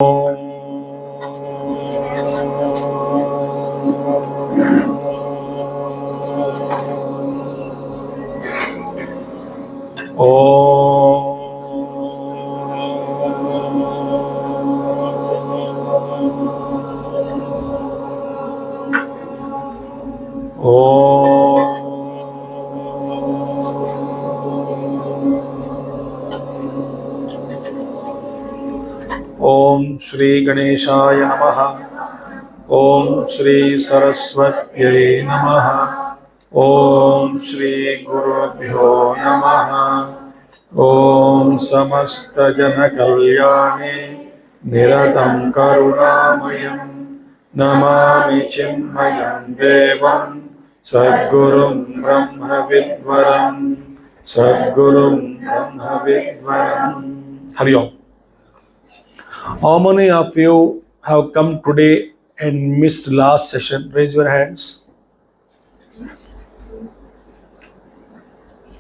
ओम श्री गणेशाय नमः। ओम श्री सरस्वत्यै नमः। ओम श्री गुरुभ्यो नमः। ओम समस्त जन कल्याणे निरतं करुणामयं नमामि चिन्मयं देवं सद्गुरुं ब्रह्म विद्वरं सद्गुरुं ब्रह्म विद्वरं। हरि ओम। How many of you have come today and missed last session? Raise your hands.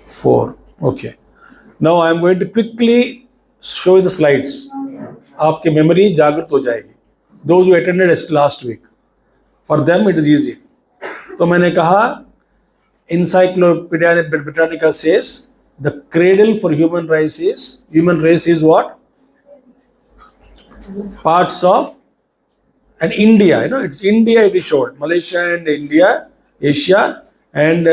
4. Okay. Now I am going to quickly show you the slides. आपकी memory जागृत हो जाएगी. Those who attended last week, for them it is easy. तो मैंने कहा Encyclopedia Britannica says the cradle for human race is what? Parts of and India, it's India it is showed. Malaysia and India, Asia, and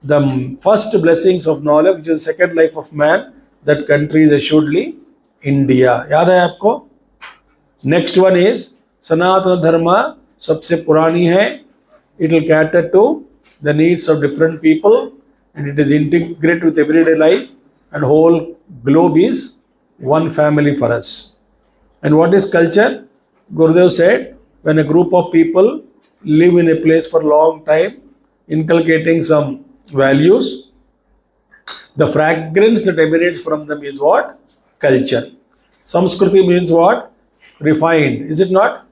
the first blessings of knowledge, which is the second life of man, that country is assuredly India. याद है आपको? Next one is Sanatana Dharma, सबसे पुरानी है. It will cater to the needs of different people and it is integrated with everyday life, and whole globe is one family for us. And what is culture? Gurudev said, when a group of people live in a place for a long time, inculcating some values, the fragrance that emanates from them is what? Culture. Samskriti means what? Refined. Is it not?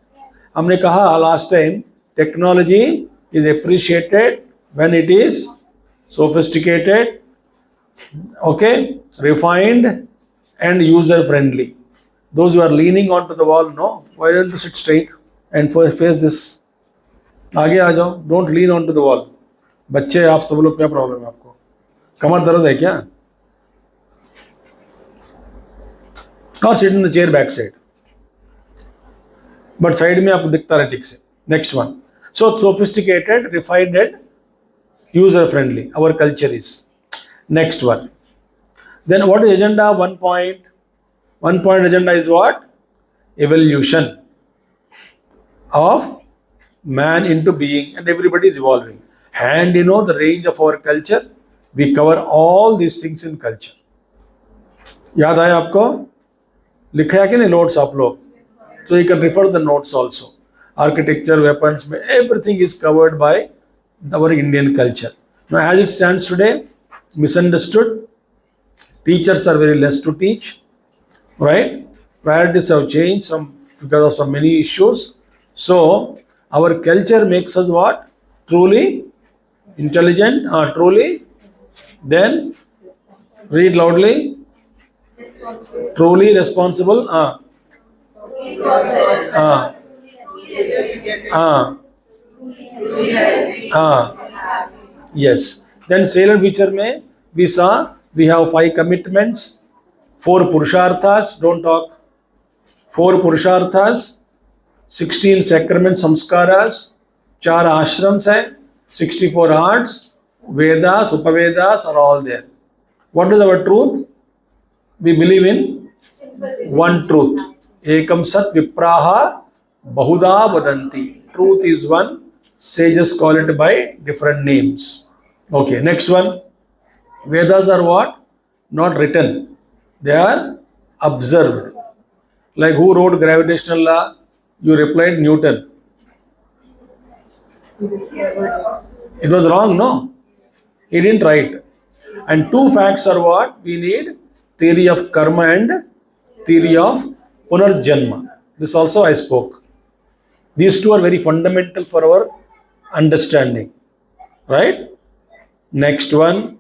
हमने कहा last time, technology is appreciated when it is sophisticated, okay, refined and user friendly. Those who are leaning onto the wall, no, why don't you sit straight and face this? आगे आ जाओ, don't lean onto the wall. बच्चे आप सब लोग क्या problem है आपको? कमर दर्द है क्या? और sit in the chair back side. But side में आपको दिखता रहे ठीक से. Next one. So sophisticated, refined and user friendly. Our culture is. Next one. Then what is agenda? 1 point. 1 point agenda is what? Evolution of man into being, and everybody is evolving. And the range of our culture, we cover all these things in culture. याद आया आपको? लिखा है कि नहीं notes आप लोग? So you can refer the notes also. Architecture, weapons, everything is covered by our Indian culture. Now as it stands today, misunderstood. Teachers are very less to teach. Right? Priorities have changed because of some many issues. So our culture makes us what? Truly intelligent, truly, then read loudly, truly responsible, yes. Then salient feature mein we saw we have 5 commitments. 4 Purusharthas, don't talk. 4 Purusharthas, 16 sacraments, samskaras, 4 ashrams hai, 64 arts, Vedas, Upavedas are all there. What is our truth? We believe in one truth. Ekam Sat Vipraha Bahuda Vadanti. Truth is one. Sages call it by different names. Okay, next one. Vedas are what? Not written. They are observed. Like who wrote gravitational law? You replied Newton. It was wrong, no? He didn't write. And 2 facts are what? We need theory of karma and theory of punarjanma. This also I spoke. These 2 are very fundamental for our understanding. Right? Next one.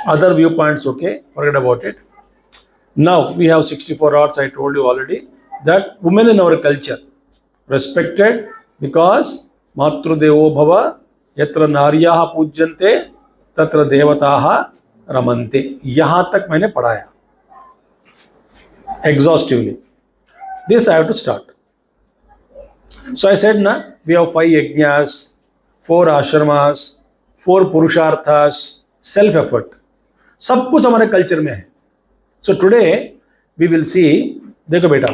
Other viewpoints, okay, forget about it. Now we have 64 arts, I told you already. that women in our culture respected because मातृदेवो भव यत्र नार्याः पूज्यन्ते तत्र देवताः रमन्ते. यहाँ तक मैंने पढ़ाया exhaustively. This I have to start. So I said na, we have 5 yajnas, 4 ashramas, 4 purusharthas, self effort. सब कुछ हमारे कल्चर में है. So today we will see, देखो बेटा,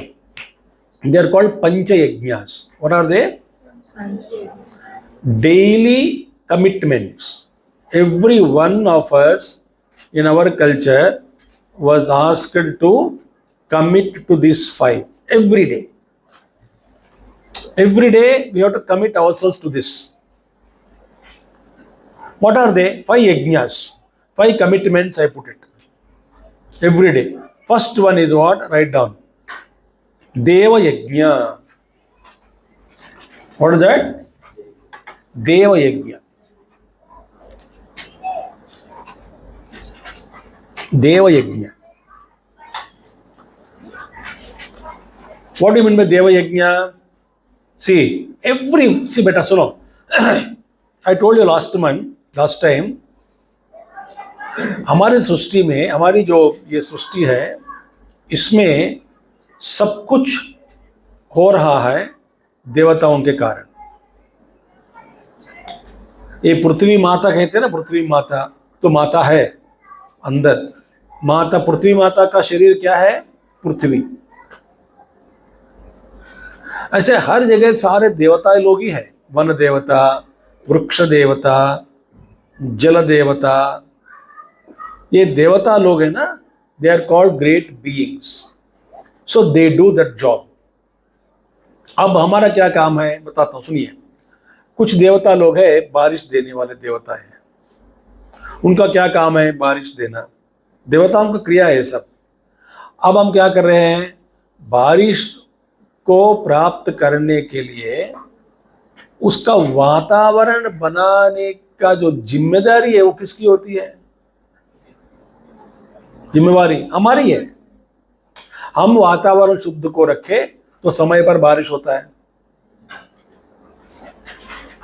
they are called pancha yajnas. What are they? Daily commitments. Every one of us in our culture was asked to commit to these 5 every day. Every day we have to commit ourselves to this. What are they? 5 yajnas, 5 commitments I put it. Every day. First one is what? Write down. Deva yajna. What is that? Deva yajna. Deva yajna. What do you mean by Deva yajna? See beta, suno. I told you last time, हमारे सृष्टि में, हमारी जो ये सृष्टि है, इसमें सब कुछ हो रहा है देवताओं के कारण. ये पृथ्वी माता कहते हैं ना, पृथ्वी माता तो माता है अंदर. माता, पृथ्वी माता का शरीर क्या है? पृथ्वी. ऐसे हर जगह सारे देवता लोग ही है. वन देवता, वृक्ष देवता, जल देवता, ये देवता लोग है ना, they are called great beings. So they do that job. अब हमारा क्या काम है बताता हूं, सुनिए. कुछ देवता लोग है बारिश देने वाले देवता है. उनका क्या काम है? बारिश देना. देवताओं का क्रिया है सब. अब हम क्या कर रहे हैं? बारिश को प्राप्त करने के लिए उसका वातावरण बनाने का जो जिम्मेदारी है वो किसकी होती है? जिम्मेवारी हमारी है. हम वातावरण शुद्ध को रखें तो समय पर बारिश होता है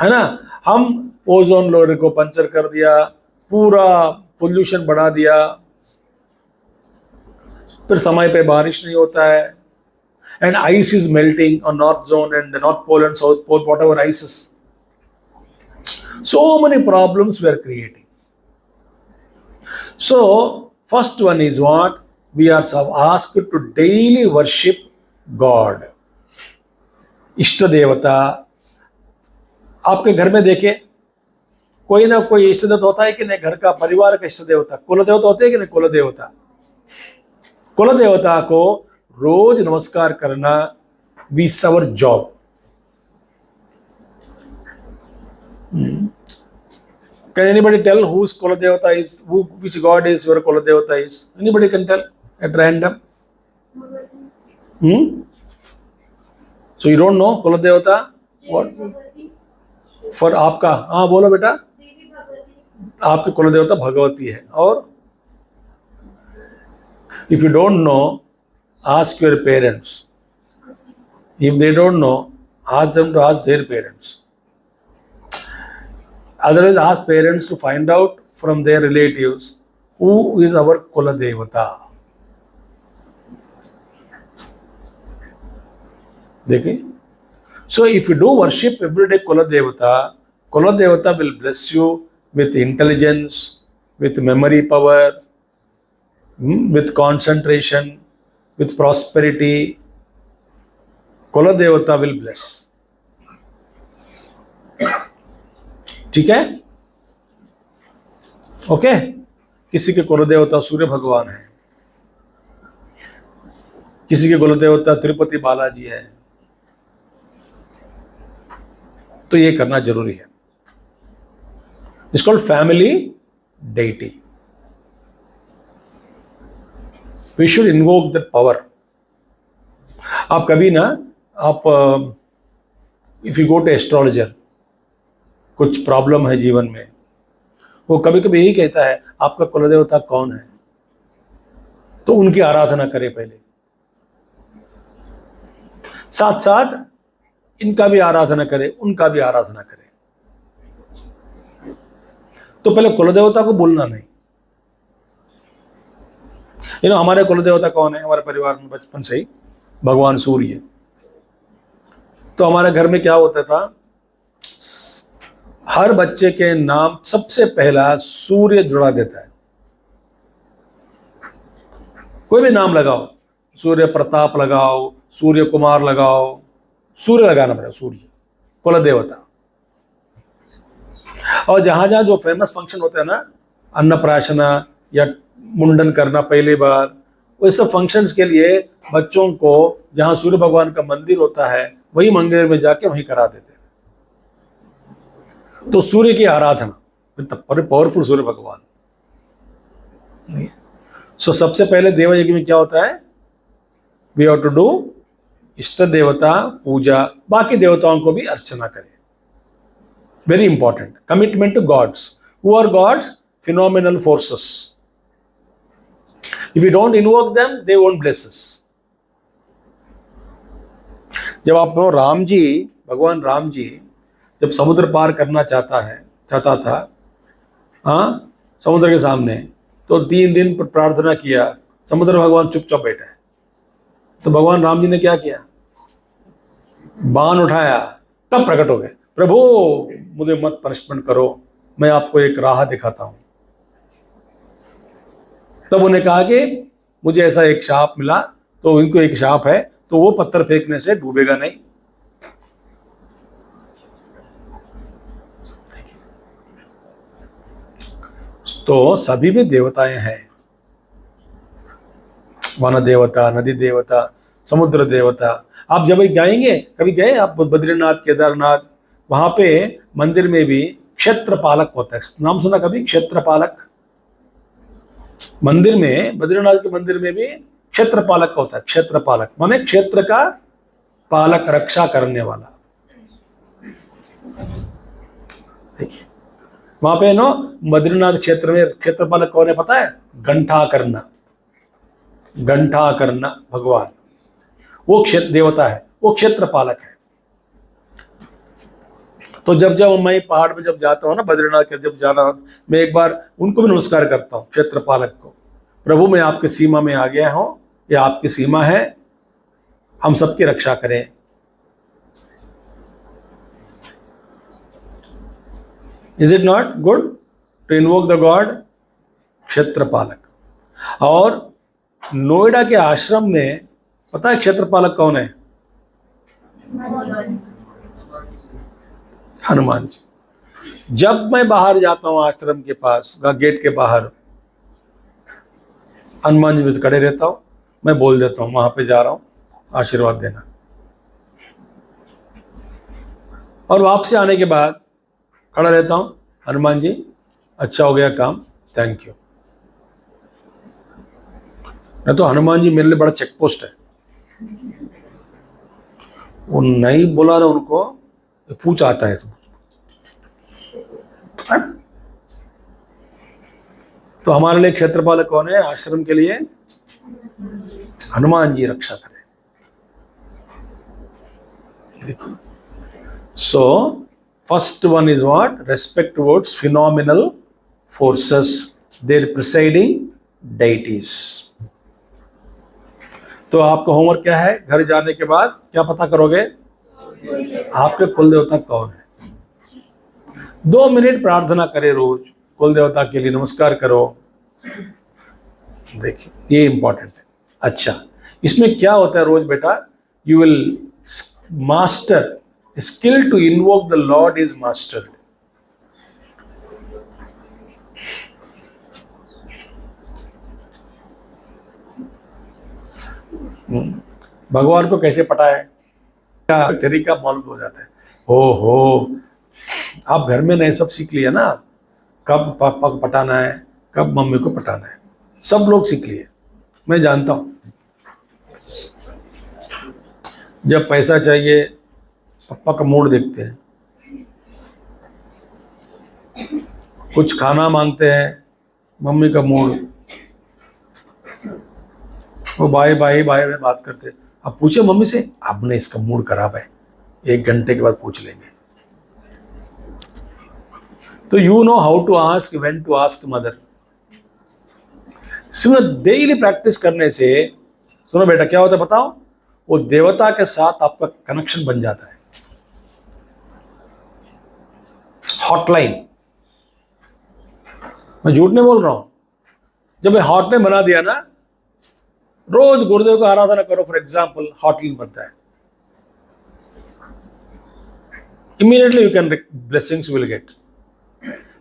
ना. हम ओजोन लेयर को पंचर कर दिया, पूरा पोल्यूशन बढ़ा दिया, फिर समय पे बारिश नहीं होता है. And ice is melting on north zone and the north pole and south pole, whatever ices. So many problems we are creating. So first one is what? We are asked to daily worship God. इष्ट देवता. आपके घर में देखे कोई ना कोई इष्ट देवता होता है कि नहीं? घर का परिवार का इष्ट देवता, कुल देवता होते हैं कि नहीं? कुल देवता. कुल देवता को रोज नमस्कार करना is our job. Can anybody tell whose Kula Devata is, which god is your Kula Devata is? Anybody can tell at random? So you don't know Kula Devata? What? For आपका, हाँ बोलो बेटा. आपकी कुल देवता भगवती है. और if you don't know, ask your parents. If they don't know, ask them to ask their parents. Otherwise, ask parents to find out from their relatives who is our Kula Devata. देखिए. So if you do worship every day Kula Devata will bless you with intelligence, with memory power, with concentration, with prosperity. Kula Devata will bless. ठीक है? Okay. किसी के कुल देवता सूर्य भगवान है, किसी के कुल देवता तिरुपति बालाजी है. तो ये करना जरूरी है. It's called family deity. We should invoke that power. आप कभी ना, आप if you go to astrologer, कुछ प्रॉब्लम है जीवन में, वो कभी कभी यही कहता है आपका कुलदेवता कौन है, तो उनकी आराधना करें पहले. साथ साथ इनका भी आराधना करे, उनका भी आराधना करे। तो पहले कुलदेवता को भूलना नहीं। हमारे कुलदेवता कौन है? हमारे परिवार में बचपन से ही भगवान सूर्य। तो हमारे घर में क्या होता था, हर बच्चे के नाम सबसे पहला सूर्य जुड़ा देता है। कोई भी नाम लगाओ, सूर्य प्रताप लगाओ, सूर्य कुमार लगाओ, सूर्य लगाना पड़ेगा, सूर्य कुलदेवता। और जहां जहां जो फेमस फंक्शन होता है ना, अन्नप्राशन या मुंडन करना पहली बार, वो सब फंक्शंस के लिए बच्चों को जहां सूर्य भगवान का मंदिर होता है वही मंदिर में जाके वहीं करा देते हैं। तो सूर्य की आराधना, पावरफुल सूर्य भगवान। सो सबसे पहले देवयज्ञ में क्या होता है, वी हैव टू डू इष्ट देवता पूजा, बाकी देवताओं को भी अर्चना करें। Very important. Commitment to gods. Who are gods? Phenomenal forces. If you don't invoke them, they won't bless us. जब आप राम जी, भगवान राम जी जब समुद्र पार करना चाहता था, हाँ, समुद्र के सामने, तो 3 दिन प्रार्थना किया, समुद्र भगवान चुपचाप बैठा है। तो भगवान राम जी ने क्या किया, बाण उठाया, तब प्रकट हो गए, प्रभु मुझे मत पनिशमेंट करो, मैं आपको एक राह दिखाता हूं। तब उन्हें कहा कि मुझे ऐसा एक शाप मिला, तो इनको एक शाप है, तो वो पत्थर फेंकने से डूबेगा नहीं। तो सभी में देवताएं हैं, वन देवता, नदी देवता, समुद्र देवता। आप जब जाएंगे, कभी गए आप बद्रीनाथ, केदारनाथ, वहां पे मंदिर में भी क्षेत्रपालक होता है। नाम सुना कभी, क्षेत्रपालक? मंदिर में, बद्रीनाथ के मंदिर में भी क्षेत्रपालक होता है। क्षेत्रपालक माने क्षेत्र का पालक, रक्षा करने वाला। देखिए वहां पे बद्रीनाथ क्षेत्र में क्षेत्रपालक कौन है पता है? घंटाकर्ण। घंटाकर्ण भगवान, वो क्षेत्र देवता है, वो क्षेत्रपालक है। तो जब मैं पहाड़ में जब जाता हूँ ना, बद्रीनाथ के जब जाना, मैं एक बार उनको भी नमस्कार करता हूँ, क्षेत्रपालक को। प्रभु मैं आपकी सीमा में आ गया हूँ, ये आपकी सीमा है, हम सबकी रक्षा करें। Is it not good to invoke the god? क्षेत्रपालक। और नोएडा के आश्रम में पता है क्षेत्रपालक कौन है? हनुमान जी। जब मैं बाहर जाता हूं आश्रम के पास, गेट के बाहर, हनुमान जी में खड़े रहता हूं, मैं बोल देता हूं वहां पे जा रहा हूं, आशीर्वाद देना। और वापसी आने के बाद खड़ा रहता हूं, हनुमान जी अच्छा हो गया काम, थैंक यू। नहीं तो हनुमान जी मेरे लिए बड़ा चेक पोस्ट है। वो नहीं बोला ना उनको, पूछ आता है। तो हमारे लिए क्षेत्रपालक कौन है? आश्रम के लिए हनुमान जी रक्षा करें। So first one is what? Respect towards phenomenal forces, their presiding deities. तो आपका होमवर्क क्या है? घर जाने के बाद क्या पता करोगे? आपके कुल देवता कौन है। 2 मिनट प्रार्थना करें रोज, कुल देवता के लिए नमस्कार करो। देखिए ये इंपॉर्टेंट है। अच्छा, इसमें क्या होता है रोज बेटा? You will master, skill to invoke the lord is mastered. भगवान को कैसे पटाए का तरीका मालूम हो जाता है। हो आप घर में नए सब सीख लिया ना, कब पापा को पटाना है, कब मम्मी को पटाना है, सब लोग सीख लिए, मैं जानता हूं। जब पैसा चाहिए पापा का मूड देखते हैं, कुछ खाना मांगते हैं मम्मी का मूड, वो भाई में बात करते, अब पूछे मम्मी से, अब ने इसका मूड खराब है, 1 घंटे के बाद पूछ लेंगे। तो you know how to ask, when to ask mother. सुनो, डेली प्रैक्टिस करने से, सुनो बेटा क्या होता है बताओ, वो देवता के साथ आपका कनेक्शन बन जाता है। हॉटलाइन, मैं झूठ नहीं बोल रहा हूं। जब मैं हॉटलाइन बना दिया ना, रोज गुरुदेव का आराधना करो, फॉर एग्जाम्पल हॉटलाइन बनता है, immediately you can blessings will get.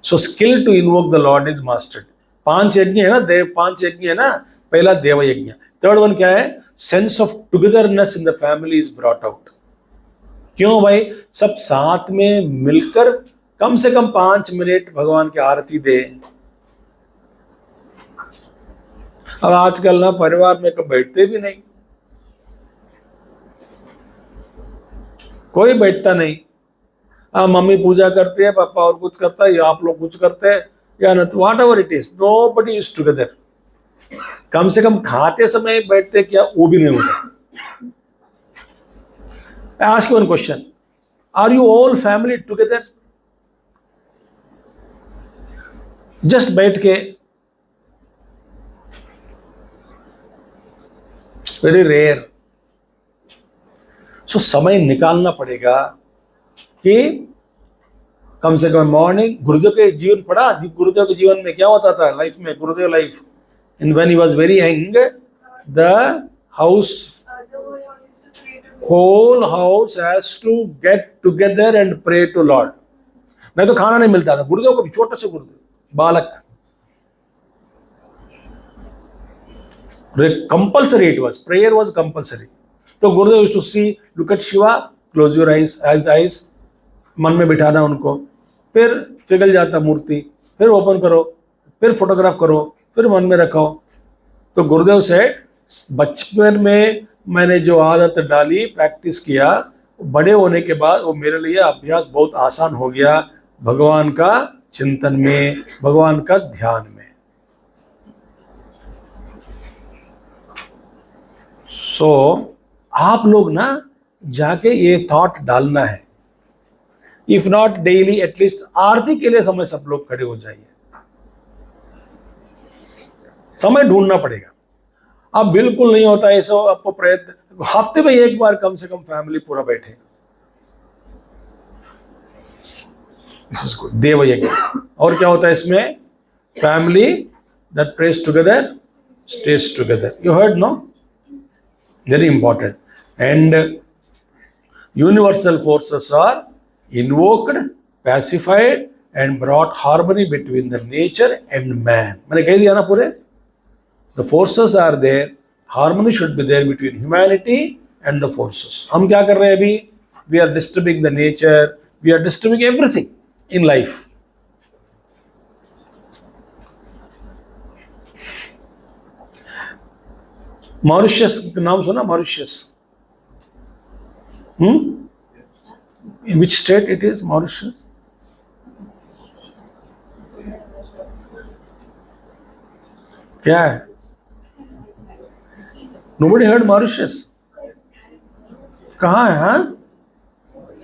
So skill to invoke the Lord is mastered. 5 यज्ञ है ना, देव 5 यज्ञ है ना, पहला देव यज्ञ। थर्ड वन क्या है, sense of togetherness in the family is brought out. क्यों भाई, सब साथ में मिलकर कम से कम 5 मिनट भगवान की आरती दे। अब आजकल ना परिवार में कब बैठते भी नहीं, कोई बैठता नहीं। मम्मी पूजा करती है, पापा और कुछ करता है, या आप लोग कुछ करते हैं, या ना, whatever it is, nobody is together. कम से कम खाते समय बैठते क्या, वो भी नहीं होता। I ask one question, are you all family together? Just बैठ के, वेरी रेयर। सो समय निकालना पड़ेगा कि कम से कम मॉर्निंग। गुरुदेव के जीवन पढ़ा, गुरुदेव के जीवन में क्या होता था लाइफ में, Gurudev life in when he was very young, the house, whole house has to get together and pray to lord. नहीं तो खाना नहीं मिलता था गुरुदेव को भी, छोटे से गुरुदेव बालक, compulsory it was, prayer was compulsory. तो Gurudev used to see, look at Shiva, close your eyes, eyes मन में बिठाना उनको, फिर पिघल जाता मूर्ति, फिर ओपन करो, फिर फोटोग्राफ करो, फिर मन में रखो। तो गुरुदेव से बचपन में मैंने जो आदत डाली, प्रैक्टिस किया, बड़े होने के बाद वो मेरे लिए अभ्यास बहुत आसान हो गया, भगवान का चिंतन में, भगवान का ध्यान में। सो आप लोग ना जाके ये थॉट डालना है, इफ नॉट डेली एटलीस्ट आरती के लिए समय सब लोग खड़े हो जाइए। समय ढूंढना पड़ेगा। अब बिल्कुल नहीं होता ऐसा, आपको प्रयत्न, हफ्ते में एक बार कम से कम फैमिली पूरा बैठे, दिस इज गुड, देव यज्ञ। और क्या होता है इसमें, family that prays together stays together. You heard no, very important. And universal forces are invoked, pacified and brought harmony between the nature and man. मैंने कह दिया ना पूरे, the forces are there, harmony should be there between humanity and the forces. हम क्या कर रहे हैं अभी, we are disturbing the nature, we are disturbing everything in life. Mauritius नाम सुना, Mauritius? In which state it is, Mauritius? क्या है? Nobody heard Mauritius? कहाँ है? हाँ,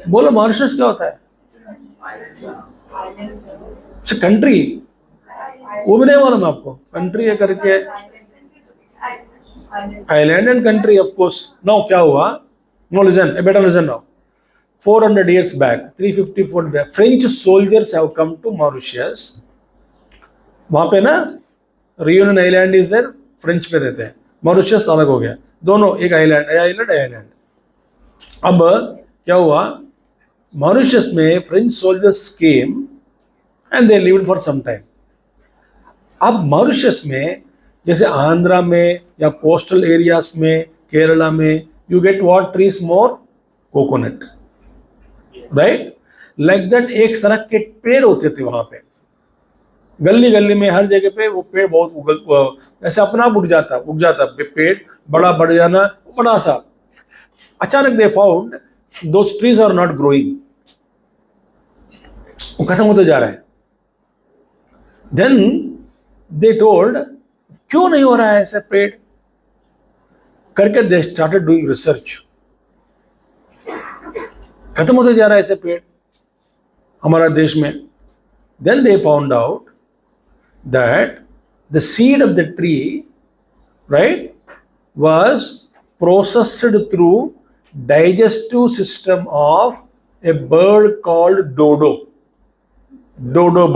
बोलो मॉरिशस क्या होता है? अच्छा, कंट्री, वो भी नहीं मालूम आपको? कंट्री है करके, island and country, of course. No, क्या हुआ? नो, लिसन, बेटा listen now. 400 years back, 354 back, French soldiers have come to Mauritius. वहाँ पे ना Reunion island is there, French पे रहते हैं, मॉरिशस अलग हो गया, दोनों एक आइलैंड, आइलैंड। अब क्या हुआ, मॉरिशस में French soldiers came and they lived for some time. अब मॉरिशस में जैसे आंध्रा में या कोस्टल एरियाज में, केरला में, you get what trees more, coconut, right? Like that एक तरह के पेड़ होते थे वहां पे, गली गली में, हर जगह पे वो पेड़ बहुत ऐसे अपना उग जाता पेड़, बड़ा बढ़ जाना, बड़ा सा। अचानक they found those trees are not growing, वो खत्म होते जा रहा है। देन दे टोल्ड, क्यों नहीं हो रहा है ऐसे पेड़? करके दे स्टार्टेड डूइंग रिसर्च। खत्म होते जा रहा है ऐसे पेड़ हमारा देश में। Then they found out that the seed of the tree, right, was processed through digestive system of a bird called dodo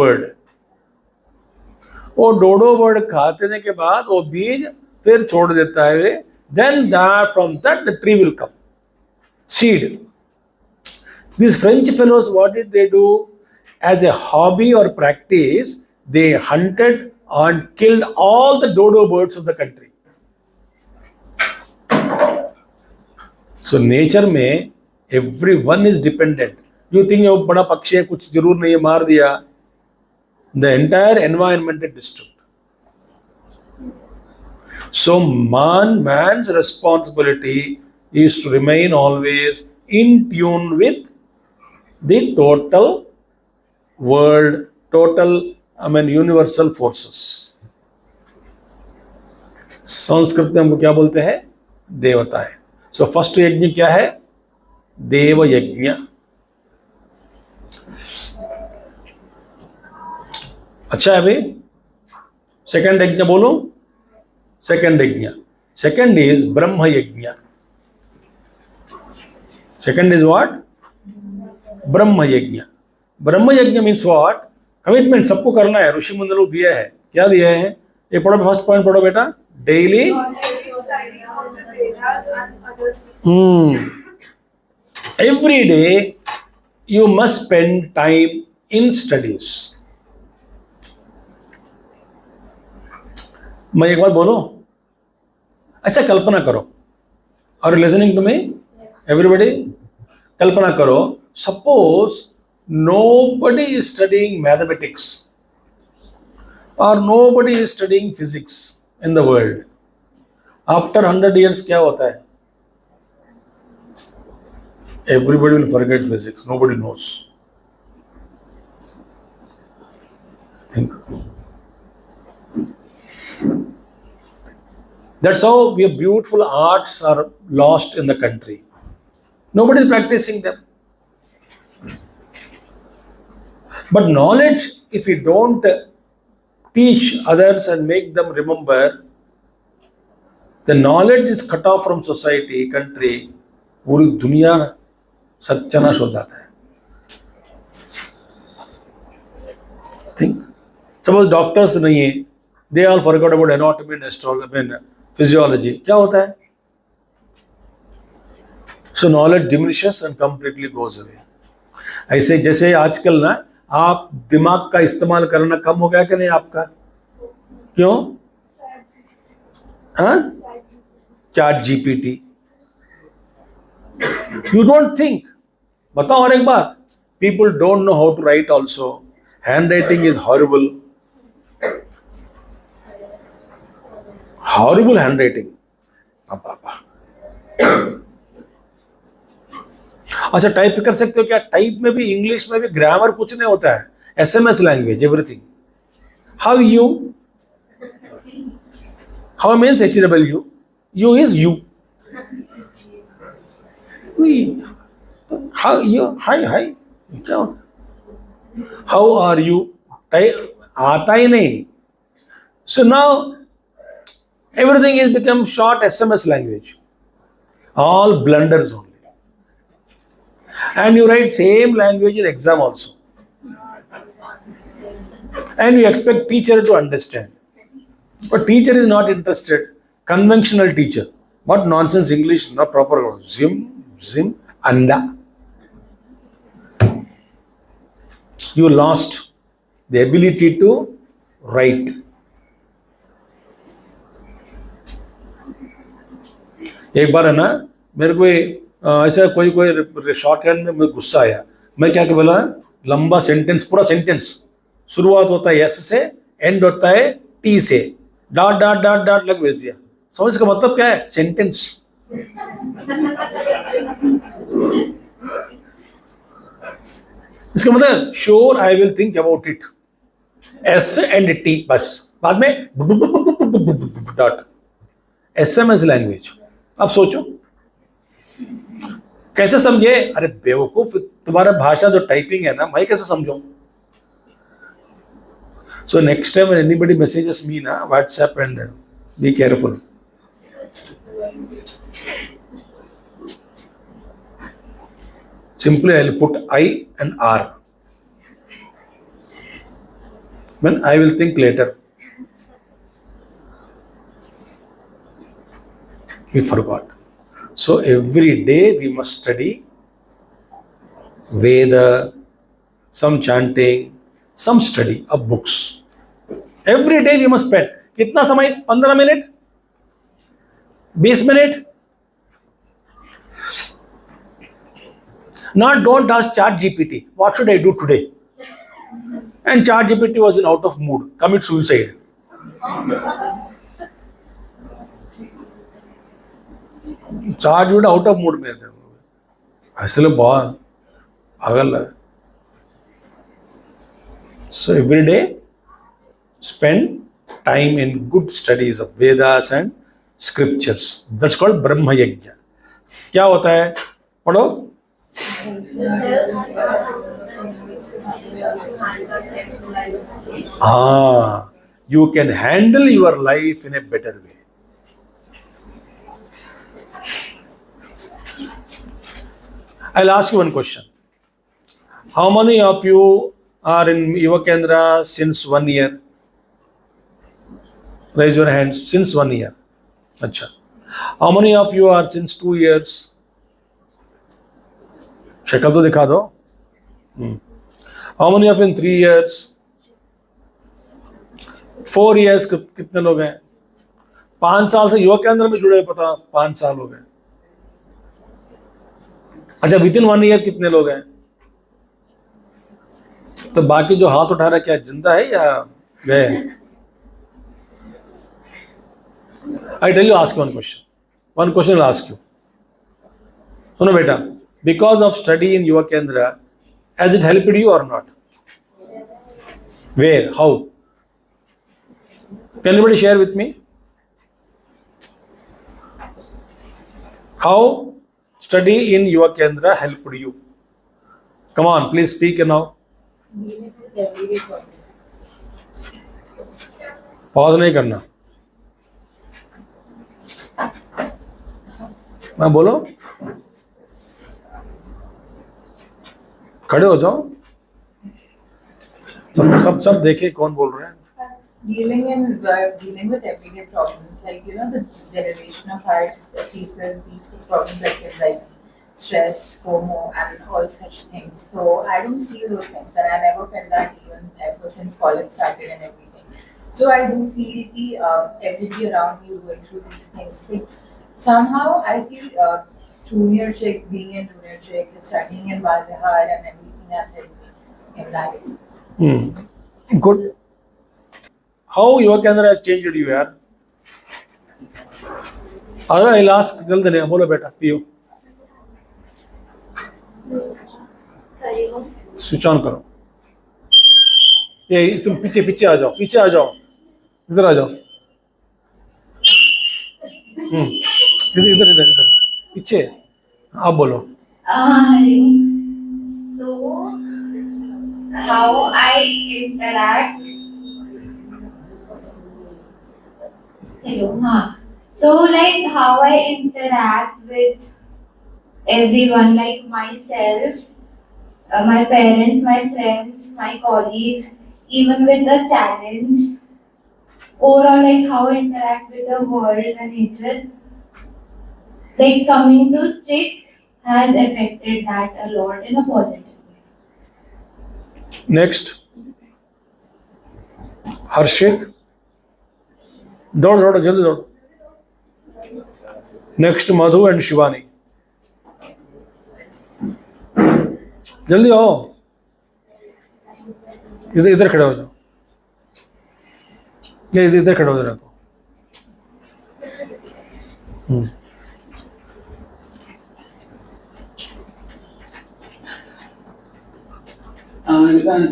bird। वो डोडो बर्ड खाने के बाद वो बीज फिर छोड़ देता है, then that from that the tree will come, seed। These French fellows, what did they do? As a hobby or practice, they hunted and killed all the dodo birds of the country। So nature में everyone is dependent। You think ये बड़ा पक्षी है कुछ जरूर नहीं है मार दिया, the entire environment is disturbed। So man's responsibility is to remain always in tune with the total world, universal forces। Sanskrit में हमको क्या बोलते हैं? देवता है। सो फर्स्ट यज्ञ क्या है? देव यज्ञ। अच्छा है भाई। सेकंड यज्ञ बोलो। सेकंड यज्ञ, सेकंड इज ब्रह्म यज्ञ। Second is what? ब्रह्म यज्ञ। ब्रह्म यज्ञ मीन्स व्हाट? कमिटमेंट सबको करना है। ऋषि मुनि लोग दिया है। क्या दिया है? ये पढ़ो, फर्स्ट पॉइंट पढ़ो बेटा। Daily every day you must spend time in studies। मैं एक बात बोलूं, ऐसा कल्पना करो। Are you listening to me? Everybody, कल्पना करो, suppose nobody is studying mathematics or nobody is studying physics in the world। After 100 years क्या होता है? Everybody will forget physics. Nobody knows। Think। That's how we beautiful arts are lost in the country। Nobody is practicing them। But knowledge, if you don't teach others and make them remember, the knowledge is cut off from society, country। पूरी दुनिया सत्यानाश हो जाता है। Think, suppose doctors नहीं है, they all forgot about anatomy and astrology and physiology, क्या होता है? सो knowledge diminishes and completely goes away. ऐसे जैसे आजकल ना आप दिमाग का इस्तेमाल करना कम हो गया कि नहीं आपका? क्यों? हाँ, chat GPT. You don't think। बताओ और एक बात, people don't know how to write also। Handwriting is horrible। Horrible handwriting। अच्छा, टाइप कर सकते हो क्या? टाइप में भी, इंग्लिश में भी ग्रामर कुछ नहीं होता है। SMS language everything. How you? How means HW? You is you। How you? Hi क्या होता? How are you? आता ही नहीं। So now everything is become short SMS language। All blunders only। And you write same language in exam also। And you expect teacher to understand, but teacher is not interested। Conventional teacher, what nonsense English, not proper, zim anda। You lost the ability to write। एक बार है ना, मेरे को ऐसा कोई short hand में गुस्सा आया। मैं क्या बोला, लंबा सेंटेंस, पूरा सेंटेंस शुरुआत होता है एस से, एंड होता है टी से, डॉट डॉट डॉट डॉट लग भेज दिया। समझ का मतलब क्या है? सेंटेंस। इसका मतलब sure I will think about it, S and T, बस बाद में डॉट। SMS language. अब सोचो कैसे समझे? अरे बेवकूफ, तुम्हारा भाषा जो टाइपिंग है ना, मैं कैसे समझूं? So next time when anybody messages me na WhatsApp, and be careful. Simply I'll put I and R. When I will think later. We forgot. So every day we must study Veda, some chanting, some study of books. Every day we must spend. कितना समय? 15 minute, 20 minute. Not don't ask ChatGPT, what should I do today? And ChatGPT was in out of mood, commit suicide. ChatGPT out of mood में थे, इसलिए बहुत पागल है. So every day spend time in good studies of Vedas and scriptures. That's called Brahma Yajna. क्या होता है? पढ़ो. हाँ, you can handle your life in a better way. I'll ask you one question. How many of you are in Yuva Kendra since 1 year? Raise your hands. Since 1 year. Acha. How many of you are since 2 years? शक्ल तो दिखा दो. How many of you in 3 years? 4 years कितने लोग हैं? 5 साल से युवा केंद्र में जुड़े, पता 5 साल हो गए. अच्छा, विद इन 1 ईयर कितने लोग हैं? तो बाकी जो हाथ उठा रहा है क्या जिंदा है या गए? I tell you, ask one question. One question I'll ask you. सुनो बेटा, because of study in Yuva Kendra, has it helped you or not? Where? How? Can anybody share with me? How study in Yuva Kendra helped you? Come on, please speak now. Pause नहीं करना. मैं बोलो, खड़े हो जाओ. सब देखे कौन बोल रहे हैं. Dealing with everyday problems, like the generation of ours faces these two problems like stress, FOMO, and all such things. So I don't feel those things, and I never felt that even ever since college started and everything. So I do feel everybody around me is going through these things, but somehow I feel junior chick, being in junior chick, studying in Valdehar and everything has helped me in that. Good. How Yuva Kendra has changed you, यार? अरे I'll ask, जल्दी नहीं, बोलो बेटा, पियो. Switch on करो. ये तुम पीछे आ जाओ, इधर आ जाओ. इधर पीछे. आप बोलो. So how I interact. Hello, So like how I interact with everyone, like myself, my parents, my friends, my colleagues, even with the challenge. Overall, like how I interact with the world and nature. Like coming to Chick has affected that a lot in a positive way. Next, Harshit. दौड़ जल्दी दौड़. Next Madhu and Shivani. जल्दी आओ. इधर खड़े हो जाओ. इधर खड़े हो जाओ.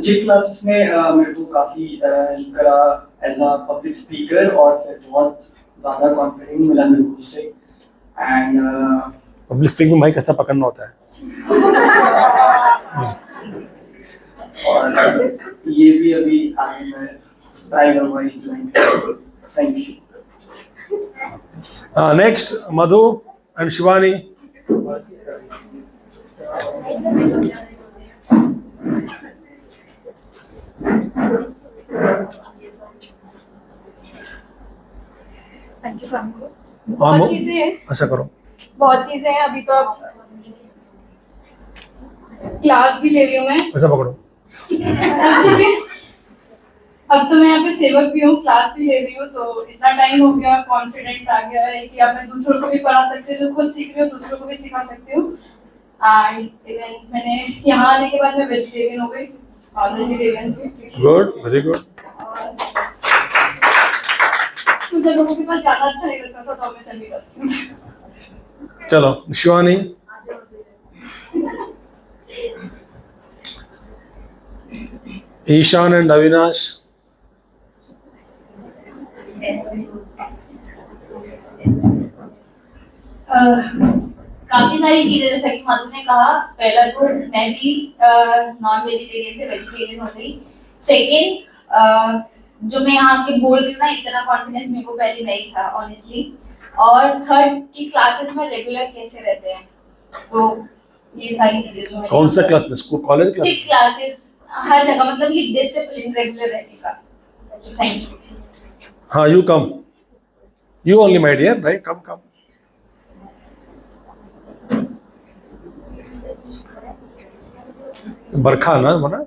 चिक क्लासेस में मेरे को काफ़ी हेल्प करा एज अ पब्लिक स्पीकर, और फिर बहुत ज़्यादा कॉन्फिडेंस मिला मेरे को उससे. and पब्लिक स्पीकिंग भाई कैसा पकड़ना होता है? और ये भी अभी आगे मैं ट्राई करूँगा implement. Thank you. Next Madhu and Shivani. Thank you सबको। हाँ, बहुत चीजें हैं, ऐसा करो। बहुत चीजें हैं। अभी तो अब क्लास भी ले रही हूँ मैं। ऐसा पकड़ो। Actually, अब तो मैं यहाँ पे सेवक भी हूँ, क्लास भी ले रही हूँ, तो इतना टाइम हो गया, कॉन्फिडेंस आ गया है कि अब मैं दूसरों को भी पढ़ा सकती हूँ, जो खुद सीख रही हूँ दूसरों को भी सिखा सकती हूँ। एंड इवन मैंने यहाँ आने के बाद मैं वेजिटेरियन हो गई, और वेजिटेरियन थी। Good, very good. मुझे लोगों के पास जाना अच्छा नहीं लगता था, तो मैं चली जाती हूँ। चलो शिवानी। ईशान एंड अविनाश। काफी सारी चीजें जैसा कि मधु ने कहा, पहला तो मैं भी नॉन वेजिटेरियन से वेजिटेरियन हो गई। सेकेंड, जो मैं यहाँ के बोल रही हूँ ना, इतना कॉन्फिडेंस मेरे को पहले नहीं था ऑनेस्टली। और थर्ड की क्लासेस में रेगुलर कैसे रहते हैं, सो ये सारी चीजें जो कौन सा क्लास में? School, college class? क्लासेस हर जगह, मतलब ये डिसिप्लिन रेगुलर रहने का। Thank you. हाँ, you come, you only my dear, right? Come come. Barkha ना मना।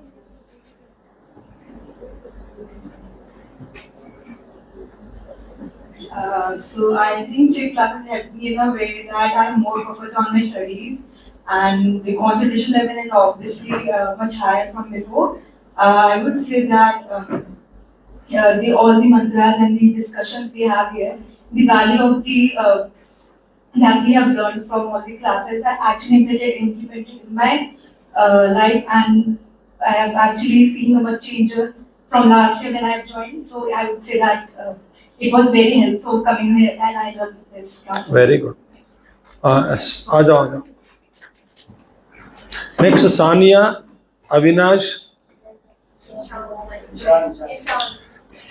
So I think gym classes help me in a way that I'm more focused on my studies, and the concentration level is obviously much higher from before. I would say that all the mantras and the discussions we have here, the value of the that we have learned from all the classes are actually implemented in my life, and I have actually seen a much change from last year when I have joined. So I would say that it was very helpful coming here, and I love this class. Very good. आ जाओ आ जाओ। Next Sania, Avinash,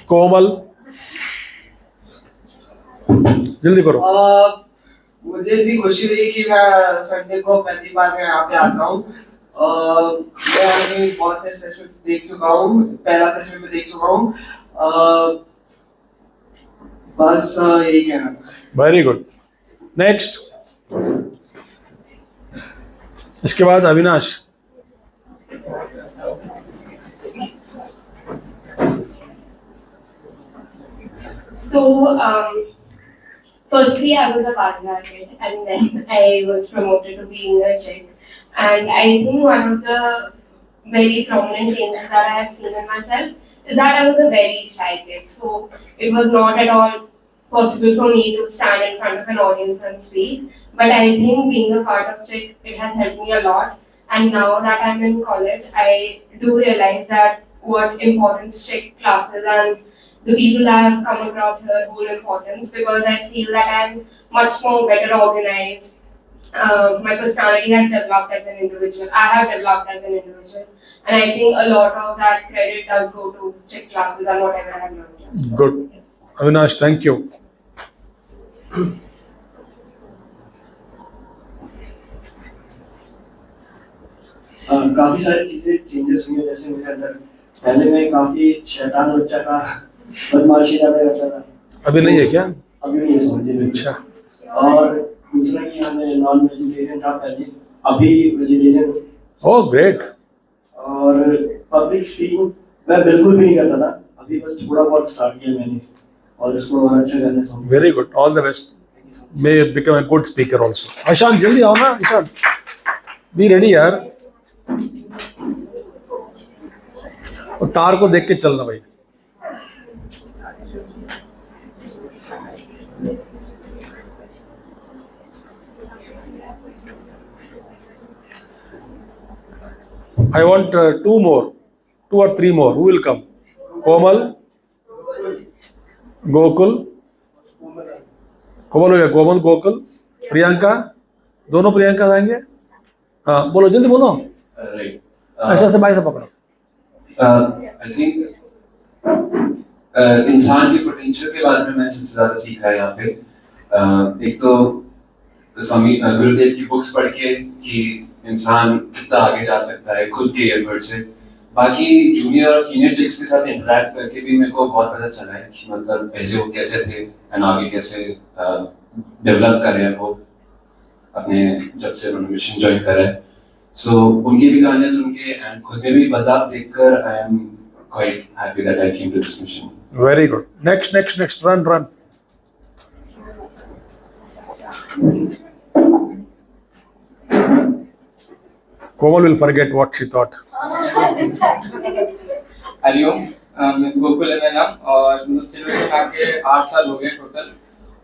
Komal. जल्दी करो। मुझे इतनी खुशी हुई कि मैं संडे को पहली बार मैं यहाँ पे आता हूँ। मैं अभी बहुत से सेशंस देख चुका हूँ, पहला सेशन में देख चुका हूँ। बस यही कहना था। Very good. नेक्स्ट, इसके बाद Avinash. So, firstly, I was a Bharatanatyam, and then I was promoted to being a chick. And I think one of the very prominent changes that I have seen in myself is that I was a very shy kid. So it was not at all possible for me to stand in front of an audience and speak. But I think being a part of chick, it has helped me a lot. And now that I'm in college, I do realize that what importance chick classes and the people I have come across here hold importance, because I feel that I'm much more better organized. My personality has developed as an individual. I have developed as an individual. And I think a lot of that credit does go to chick classes and whatever I have learned. Good. Avinash, thank you. काफी सारी चीजें changes हुई हैं। जैसे मेरे अंदर पहले मैं काफी शैतान बच्चा था, बदमाशी ज्यादा करता था। अभी नहीं है क्या? अभी नहीं है, समझिए। अच्छा। और दूसरा कि हमें नॉन वेजिटेरियन था पहले, अभी वेजिटेरियन। Oh great. और पब्लिक स्पीकिंग मैं बिल्कुल भी नहीं करता था, अभी बस थोड़ा बहुत स्टार्ट किया मैंने, और इसको और अच्छा करने से। Very good, all the best. May become a good speaker also. Ishan जल्दी आओ ना, ईशान बी रेडी यार। और तार को देख के चलना भाई। I want two or three more. Who will come? Komal, Gokul. Komal हो गया, Komal, Gokul, प्रियंका, दोनों प्रियंका आएंगे। हाँ बोलो, जल्दी बोलो। Right. ऐसा से बाई से पकड़ो। I think इंसान के पोटेंशियल के बारे में मैंने सबसे ज़्यादा सीखा है यहाँ पे। एक तो स्वामी गुरुदेव की बुक्स पढ़ के कि इंसान कितना आगे जा सकता है खुद के एफर्ट से। बाकी जूनियर और सीनियर चिक्स के साथ इंटरेक्ट करके भी मेरे को बहुत पता चला है कि मतलब पहले वो कैसे थे एंड आगे कैसे डेवलप कर रहे हैं वो अपने जब से उन्होंने मिशन ज्वाइन करा है। सो उनकी भी कहानियां सुन के एंड खुद में भी बदलाव देखकर I am quite happy that I came to this mission. Very good. Next, run. Komal will forget what she thought. Hariom, मैं गोकुल है मेरा नाम और मतलब में आके 8 साल हो गए टोटल।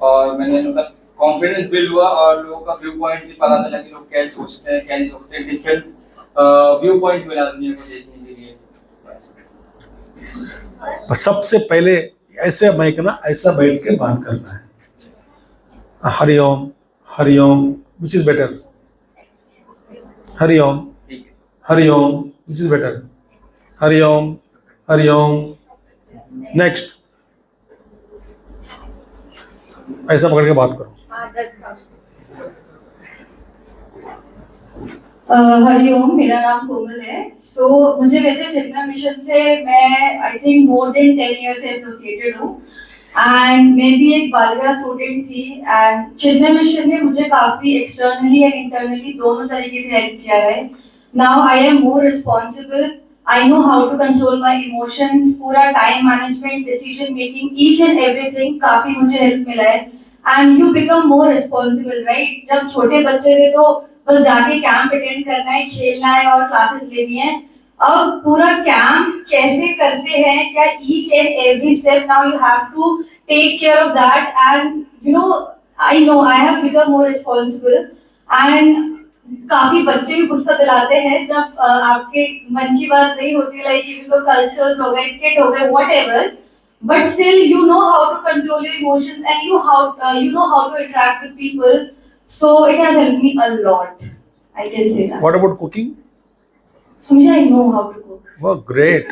और मैंने मतलब कॉन्फिडेंस बिल्ड हुआ और लोगों का व्यू पॉइंट भी पता चला कि लोग क्या सोचते हैं क्या नहीं सोचते हैं। डिफरेंट व्यू पॉइंट मिला दुनिया को देखने के लिए। पर सबसे पहले ऐसे माइक ना ऐसा बैठ के बात करना है। Hariom, which is better? Hariom, which is better? Hariom. Next, ऐसा पकड़ के बात करो। हरिओम, मेरा नाम कोमल है। तो मुझे वैसे चिन्मय मिशन से मैं I think more than 10 year से एसोसिएटेड हूँ एंड मैं भी एक बालिका स्टूडेंट थी एंड चिन्मय मिशन ने मुझे काफी एक्सटर्नली एंड इंटरनली दोनों तरीके से हेल्प किया है। Now I am more responsible, I know how to control my emotions, पूरा time management, decision making, each and everything काफी मुझे हेल्प मिला है and you become more responsible right. जब छोटे बच्चे थे तो बस जाके कैंप अटेंड करना है, खेलना है और क्लासेस लेनी है। अब पूरा कैंप कैसे करते हैं, क्या each and every step now you have to take care of that and you know I have become more responsible and काफी बच्चे भी गुस्सा दिलाते हैं जब आपके मन की बात नहीं होती, लाइक इनको कल्चर्स हो गए, स्किट हो गए, whatever, but still you know how to control your emotions and you know how to interact with people. So it has helped me a lot. I can say that. What about cooking? Sumisha, I know how to cook. Oh, great.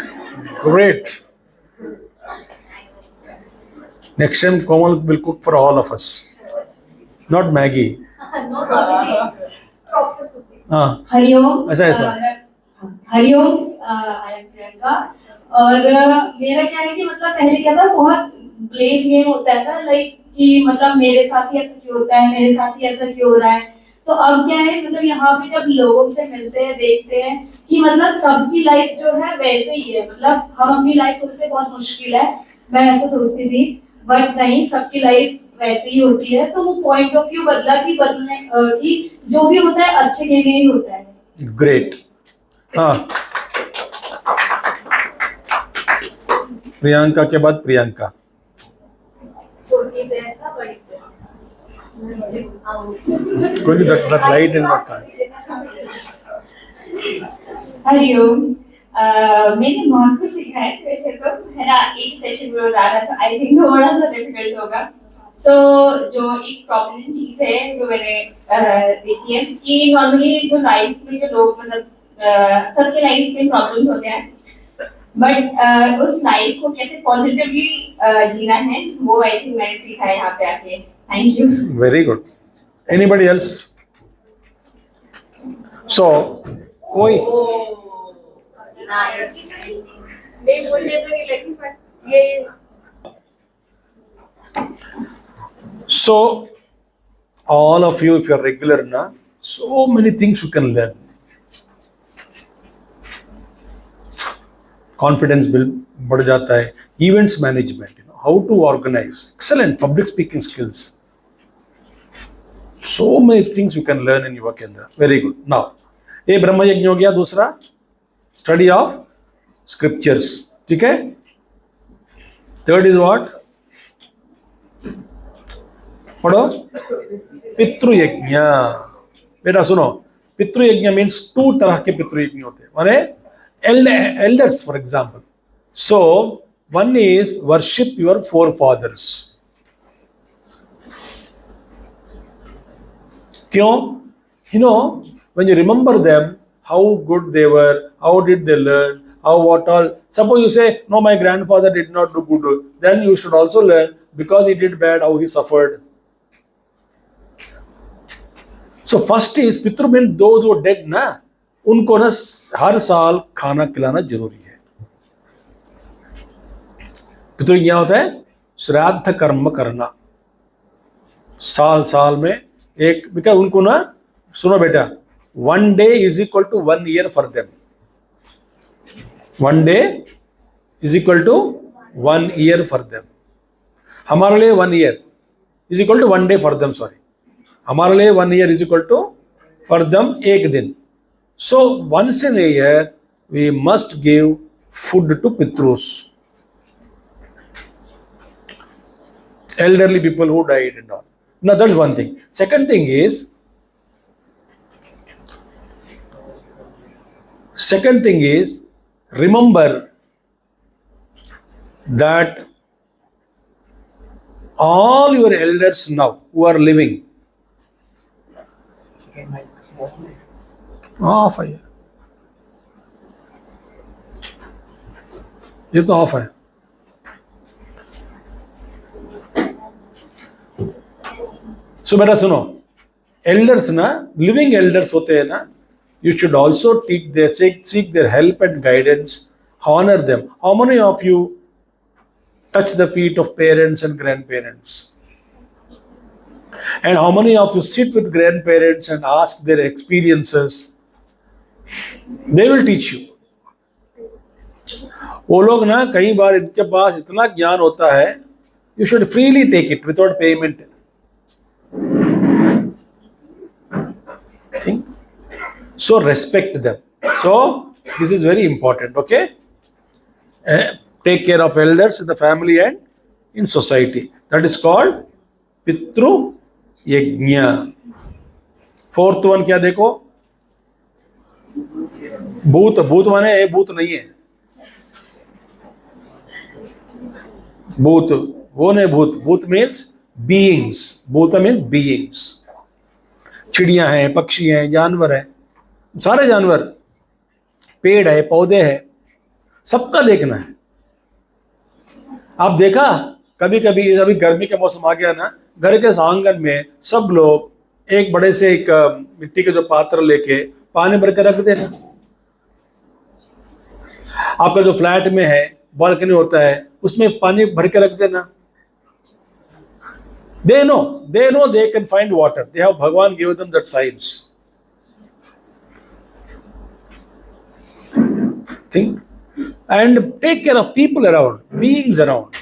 Next time, Komal will cook for all of us, not Maggie. No, proper cooking. हाँ, हरिओम। ऐसा। Hariom, I am Priyanka. और मेरा क्या है कि मतलब पहले क्या था, बहुत ब्लेम गेम होता है ना, लाइक कि मतलब मेरे साथ ही ऐसा क्यों होता है, मेरे साथ ही ऐसा क्यों हो रहा है। तो अब क्या है, मतलब यहाँ पे जब लोगों से मिलते हैं, देखते हैं कि मतलब सबकी लाइफ जो है वैसे ही है। मतलब हम अपनी लाइफ सोचते बहुत मुश्किल है, मैं ऐसा सोचती थी, बट नहीं, सबकी लाइफ वैसे ही होती है। तो वो पॉइंट ऑफ व्यू बदला कि जो भी होता है अच्छे के लिए ही होता है। ग्रेट। हाँ, प्रियंका के बाद प्रियंका। छोटी प्रियंका, बड़ी Going to that light in that time. Hariom, मैंने मॉम को सिखाया है वैसे तो, है ना, एक सेशन में बता रहा था, आई थिंक थोड़ा सा डिफिकल्ट होगा। सो जो एक प्रॉब्लम चीज है जो मैंने देखी है कि नॉर्मली जो लाइफ में जो लोग मतलब सबके लाइफ में प्रॉब्लम्स होते हैं, बट उस लाइफ को कैसे पॉजिटिवली जीना है वो आई थिंक मैंने सीखा है यहाँ पे आके। Thank you. Very good. Anybody else? So, कोई nice. नहीं, मुझे तो नहीं लगी, पर ये So, all of you, if you are regular, na, so many things you can learn. Confidence build बढ़ जाता है. Events management, how to organize. Excellent public speaking skills. So many things you can learn in your Kendra. Very good. Now, ये ब्रह्म यज्ञ हो गया, दूसरा study of scriptures, ठीक है. Third is what? पढ़ो, पितृयज्ञ. बेटा सुनो, पितृयज्ञ मीन्स 2 तरह के पितृयज्ञ होते हैं, माने elders for example. So one is worship your forefathers. क्यों? You know, when you remember them, how good they were, how did they learn, how what all. Suppose you say, no, my grandfather did not do good, then you should also learn because he did bad, how he suffered. So first is पितृ means those who are dead ना, उनको ना हर साल खाना खिलाना जरूरी है. पितृ क्या होता है? श्राद्ध कर्म करना साल साल में एक. बिकॉज उनको ना, सुनो बेटा, 1 day is equal to 1 year for them. 1 day is equal to 1 year for them. हमारे लिए 1 year is equal to 1 day for them. Sorry, हमारे लिए 1 year is equal to for them एक दिन. So once in a year we must give food to pitrus, elderly people who died and all. Now that's one thing. Second thing is, remember that all your elders now who are living, of है ये तो of है. सो बेटा सुनो, elders ना, living elders होते हैं ना, you should also seek their help and guidance, honor them. How many of you touch the feet of parents and grandparents? And how many of you sit with grandparents and ask their experiences? They will teach you. वो लोग ना कई बार इनके पास इतना ज्ञान होता है, you should freely take it without payment. Think? So respect them. So this is very important. Okay, take care of elders in the family and in society. That is called pitru yajna. Fourth one क्या देखो? भूत. भूत माने ये भूत नहीं है. भूत वो नहीं. भूत, भूत means beings. भूत means beings. चिड़ियां हैं, पक्षी हैं, जानवर हैं, सारे जानवर, पेड़ है, पौधे हैं, सबका देखना है. आप देखा कभी कभी, अभी गर्मी का मौसम आ गया ना, घर के आंगन में सब लोग एक बड़े से एक मिट्टी के जो पात्र लेके पानी भर के रख देना. आपका जो फ्लैट में है, बालकनी होता है, उसमें पानी भर के रख देना. They know they can find water. They have Bhagwan given them that science. Think and take care of people around, beings around.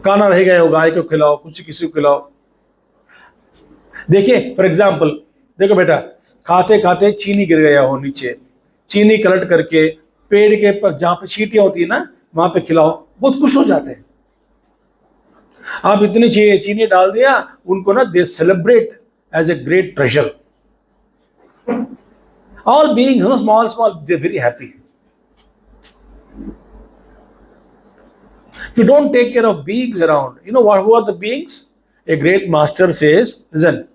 खाना रह गया हो, गाय को खिलाओ, कुछ किसी को खिलाओ. देखिए फॉर एग्जाम्पल, देखो बेटा, खाते खाते चीनी गिर गया हो नीचे, चीनी कलट करके पेड़ के पर जहाँ पे चींटियां होती है ना, वहां पे खिलाओ, बहुत खुश हो जाते हैं. आप इतनी चीनी डाल दिया उनको ना, they celebrate as a great treasure. All beings, small, they're very happy. If you don't take care of beings around, you know what? Who are the beings? A great master says, listen,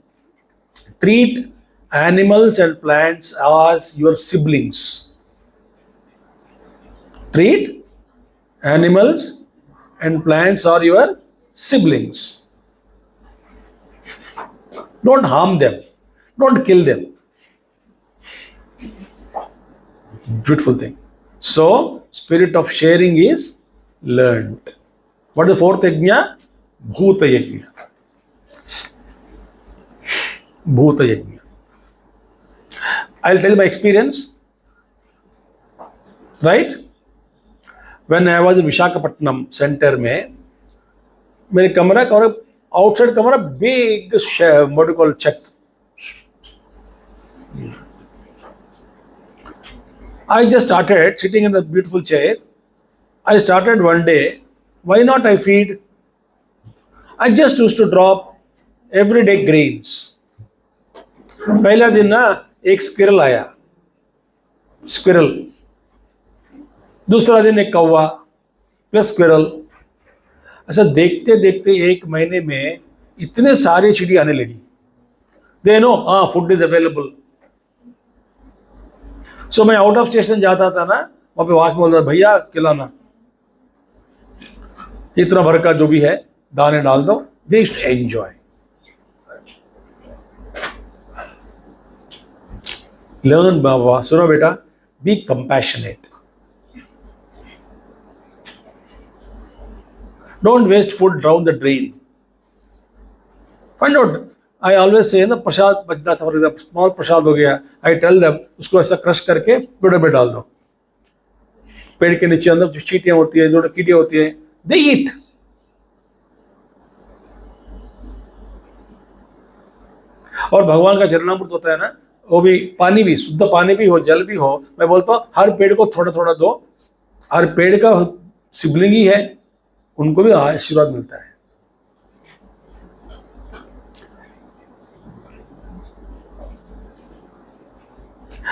treat animals and plants as your siblings. Treat animals and plants are your siblings. Don't harm them. Don't kill them. Beautiful thing. So, spirit of sharing is learned. What is the fourth yajna? Bhuta yajna. Bhuta yajna. I'll tell my experience. Right? When I was in Visakhapatnam center में, मेरे कमरा outside कमरा big, what do you call, छत. I just started sitting in the beautiful chair. I started one day, why not I feed? I just used to drop everyday grains. पहला दिन ना एक squirrel आया, स्क्विरल. दूसरा दिन एक कौवा प्लस स्क्विरल. ऐसा देखते देखते एक महीने में इतने सारी चिड़ी आने लगी. दे नो हाँ फूड इज अवेलेबल. सो मैं आउट ऑफ स्टेशन जाता था ना, वहां पे वॉच बोलता भैया खिलाना, इतना भर का जो भी है दाने डाल दो. They used to enjoy. Learn बाबा, सुनो बेटा, be compassionate. Don't waste food down the drain. Find out. I always say ना, प्रसाद बचता था, फॉर एग्जाम्पल स्मॉल प्रसाद हो गया, आई टेल देम उसको ऐसा क्रश करके पेड़ में डाल दो. पेड़ के नीचे अंदर जो चींटियां होती है, जो कीड़ियां होती है, दे ईट. और भगवान का चरणामृत होता है ना, वो भी पानी भी, शुद्ध पानी भी हो, जल भी हो, मैं बोलता हूँ हर पेड़ को थोड़ा थोड़ा दो. हर पेड़ का सिबलिंग ही है, उनको भी आशीर्वाद मिलता है.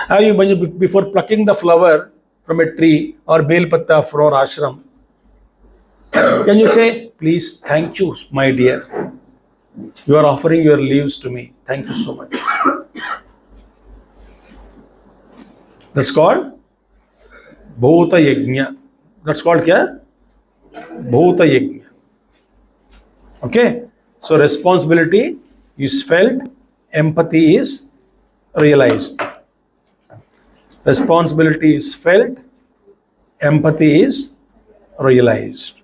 When you, before plucking the flower from a tree or bel patta for our ashram, can you say, please, thank you, my dear, you are offering your leaves to me, thank you so much. That's called bhuta yajna. That's called क्या? Bhuta yajna. Okay, so responsibility is felt, empathy is realized. Responsibility is felt, empathy is realized.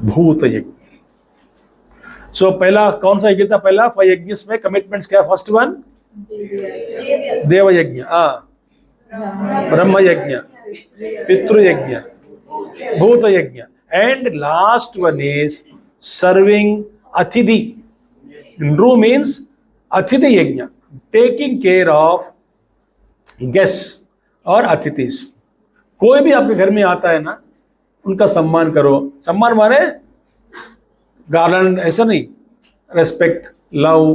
Bhuta yajna. So पहला कौन सा यज्ञ था? पहला यज्ञ में commitments क्या? फर्स्ट वन देव यज्ञ, ब्रह्म यज्ञ, पितृ यज्ञ, भूत यज्ञ, and last one is serving athidhi. Nru means athidhi yajna, taking care of guests और अतिथिस. कोई भी आपके घर में आता है ना, उनका सम्मान करो. सम्मान माने गार्लैंड ऐसा नहीं, रेस्पेक्ट, लव,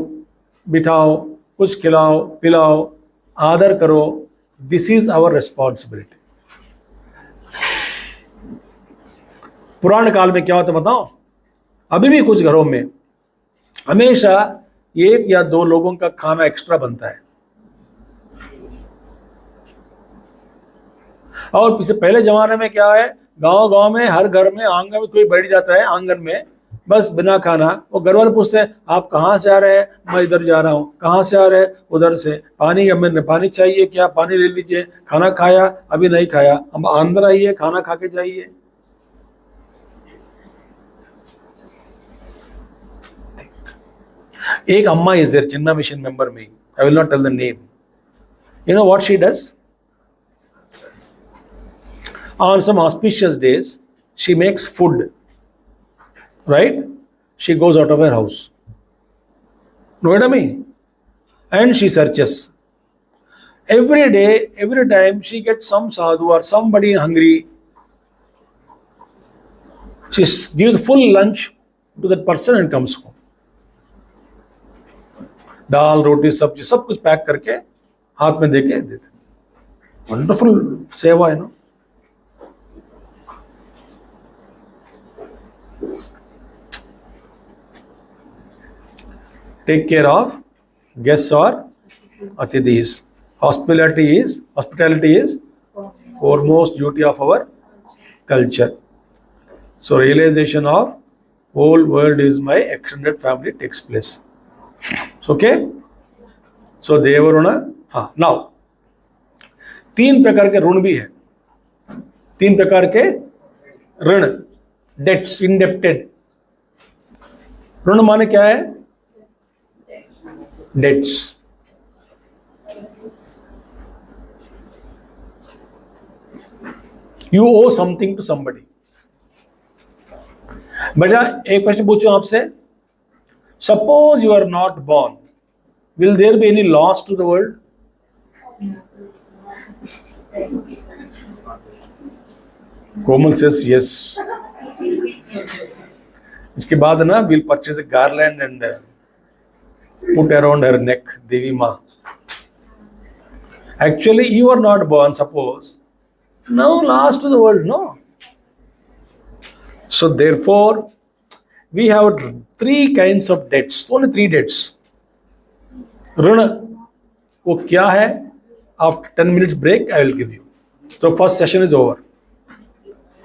बिठाओ, कुछ खिलाओ पिलाओ, आदर करो. This is our responsibility. पुराने काल में क्या होता बताओ, अभी भी कुछ घरों में हमेशा एक या दो लोगों का खाना एक्स्ट्रा बनता है. और पिछले पहले जमाने में क्या है, गांव में हर घर में आंगन में कोई बैठ जाता है, आंगन में बस बिना खाना. वो घर वाले पूछते हैं आप कहाँ से आ रहे हैं? मैं इधर जा रहा हूँ. कहाँ से आ रहे हैं? उधर से. पानी, हमें पानी चाहिए क्या? पानी ले लीजिए. खाना खाया? अभी नहीं खाया. हम अंदर आइए, खाना खा के जाइए. एक अम्मा इज देयर, चिन्ना मिशन मेंबर में, I will not tell the name. You know what she does? On some auspicious days, she makes food, right? She goes out of her house. Know what I mean? And she searches. Every day, every time she gets some sadhu or somebody hungry, she gives full lunch to that person and comes home. दाल रोटी सब्जी सब कुछ pack करके हाथ में देके देते. Wonderful सेवा है ना. Take care of guests or atidhis. Hospitality is foremost duty of our culture. So realization of whole world is my extended family takes place. Okay? So देवऋण. हाँ, now 3 प्रकार के ऋण भी है. 3 प्रकार के ऋण, डेट्स, इंडेप्टेड. ऋण माने क्या है? Debts. You owe something to somebody. बेटा एक प्रश्न पूछूं आपसे, suppose you are not born, will there be any loss to the world? Komal says yes. इसके बाद ना will purchase a garland and put around her neck, Devi Ma. Actually, you are not born, suppose. No loss to the world, no. So therefore, we have three kinds of debts. Only three debts. ऋण वो क्या है? After 10 minutes break, I will give you. So first session is over.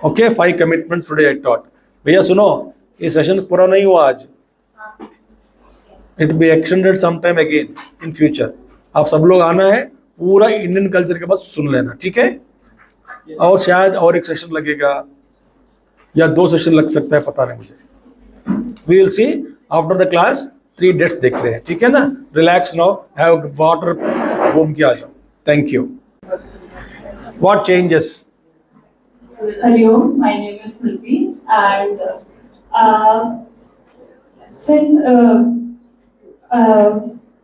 Okay, 5 commitments today I taught. भैया सुनो, ये session पूरा नहीं हुआ आज. It will be extended sometime again in future. आप सब लोग आना है, पूरा इंडियन कल्चर के बाद सुन लेना, ठीक है? और शायद और एक सेशन लगेगा या 2 सेशन लग सकता है, पता नहीं मुझे. We will see after the class. 3 dates देख रहे हैं, ठीक है ना? Relax now, have water, घूम के आ जाओ. Thank you. What changes? Hello, my name is Prithvi, and since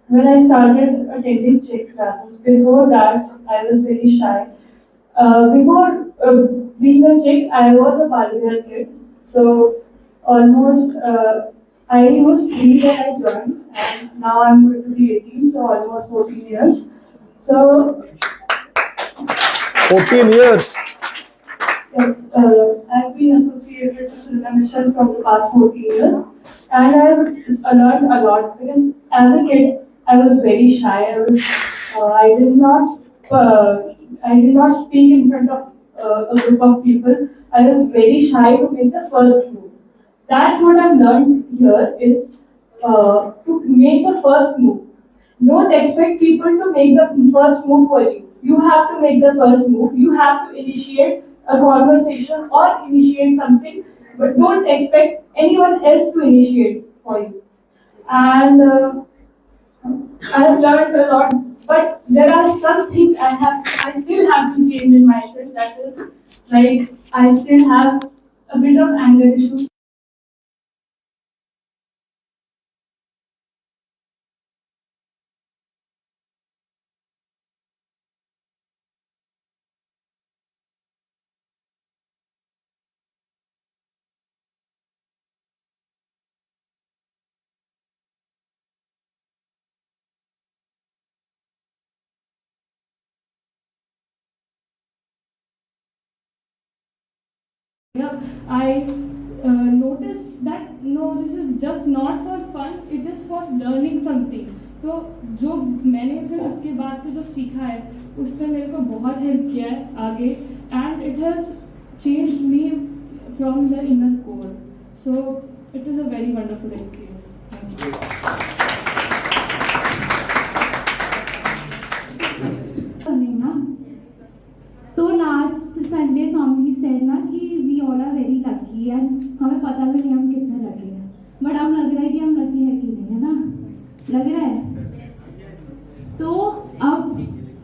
when I started attending Czech classes, before that I was very shy. Before being a Czech, I was a Balviar kid, so almost I was 3 when I joined, and now I'm going to be 18, so almost 14 years. So 14 years. yes, I've been associated with Silva Mission from the past 14 years, and I've learned a lot. Because as a kid, I was very shy. I did not speak in front of a group of people. I was very shy to make the first move. That's what I've learned here is to make the first move. Don't expect people to make the first move for you. You have to make the first move. You have to initiate a conversation or initiate something, but don't expect anyone else to initiate for you. And I've learned a lot, but there are some things I still have to change in myself. That is, like, I still have a bit of anger issues. I noticed that no, this is just not for fun, it is for learning something. तो जो मैंने फिर उसके बाद से जो सीखा है उसने मेरे को बहुत हेल्प किया है आगे, and it has changed me from the inner core. So it is a very wonderful experience. So last Sunday Swami said ना कि we all are very lucky, and हमें पता भी नहीं हम कितने लकी हैं, बट अब लग रहा है कि हम लकी है कि नहीं, है ना? लग रहा है. तो अब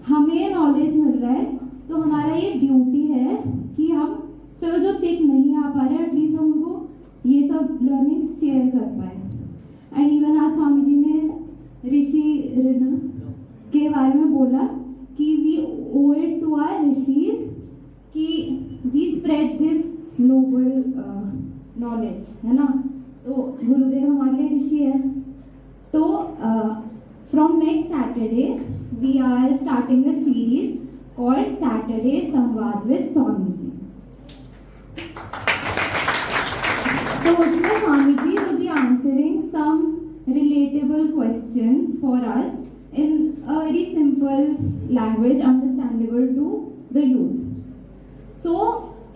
हमें नॉलेज मिल रहा है, तो हमारा ये ड्यूटी है कि हम चलो जो चेक नहीं आ पा रहे एटलीस्ट हम उनको ये सब लर्निंग्स शेयर कर पाए. एंड इवन आज स्वामी जी ने ऋषि ऋण के बारे में बोला कि we owe it to our rishis कि we spread this noble knowledge, है ना? तो गुरुदेव हमारे लिए ऋषि है. तो from next Saturday we are starting a series called Saturday Samvad with Swami ji. So उसमें Swami ji will be answering some relatable questions for us in a very simple language understandable to the youth. So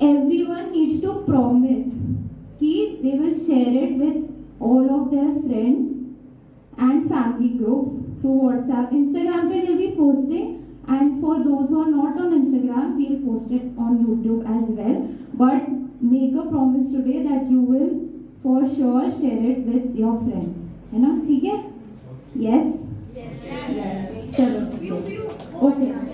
everyone needs to promise कि they will share it with all of their friends and family groups through WhatsApp. Instagram pe we'll be posting, and for those who are not on Instagram, we'll post it on YouTube as well. But make a promise today that you will for sure share it with your friends. है ना? ठीक है? Yes. Yes. चलो. Okay.